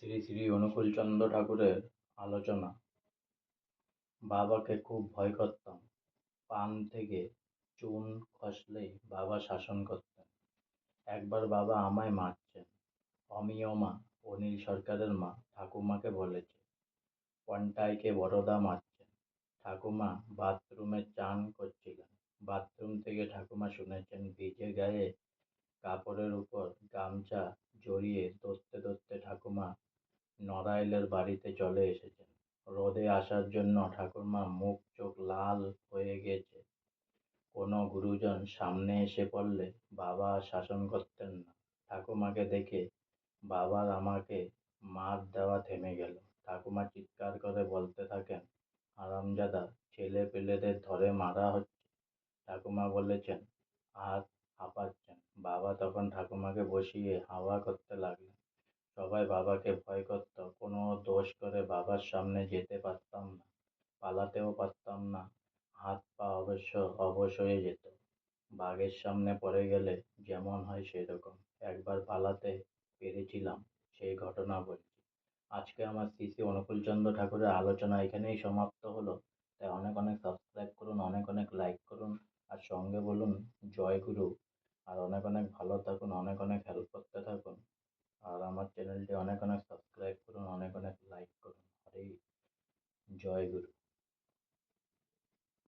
শ্রী শ্রী অনুকূলচন্দ্র ঠাকুরের আলোচনা। বাবাকে খুব ভয় করতাম। পান থেকে চুন খসলেই বাবা শাসন করতেন। একবার বাবা আমায় মারছেন। অমিয় মা, অনিল সরকারের মা, ঠাকুমাকে বলেছে পন্টাইকে বড়দা মারছেন। ঠাকুমা বাথরুমে চান করছিলেন। বাথরুম থেকে ঠাকুমা শুনেছেন ভিজে গায়ে কাপড়ের উপর গামছা জড়িয়ে ধরতে ধরতে ঠাকুমা নড়াইলের বাড়িতে চলে এসেছেন। রোদে আসার জন্য ঠাকুরমা মুখ চোখ লাল হয়ে গেছে। কোনো গুরুজন সামনে এসে পড়লে বাবা আর শাসন করতেন না। ঠাকুমাকে দেখে বাবার আমাকে মার দেওয়া থেমে গেল। ঠাকুমা চিৎকার করে বলতে থাকেন, হারামজাদা, ছেলে পেলেদের ধরে মারা হচ্ছে। ঠাকুমা বলেছেন, হাত হাঁপাচ্ছেন। বাবা তখন ঠাকুমাকে বসিয়ে হাওয়া করতে লাগলেন। সবাই বাবাকে ভয় করত। কোনো দোষ করে বাবার সামনে যেতে পারতাম না, পালাতেও পারতাম না। হাত পা অবশ্য অবশ হয়ে যেত। বাঘের সামনে পড়ে গেলে যেমন হয় সেরকম। একবার পালাতে পেরেছিলাম, সেই ঘটনা বলছি। আজকে আমার শ্রী শ্রী অনুকূলচন্দ্র ঠাকুরের আলোচনা এখানেই সমাপ্ত হলো। তাই অনেক অনেক সাবস্ক্রাইব করুন, অনেক অনেক লাইক করুন, আর সঙ্গে বলুন জয় গুরু। আর অনেক অনেক ভালো থাকুন, অনেক অনেক হেল্প করতে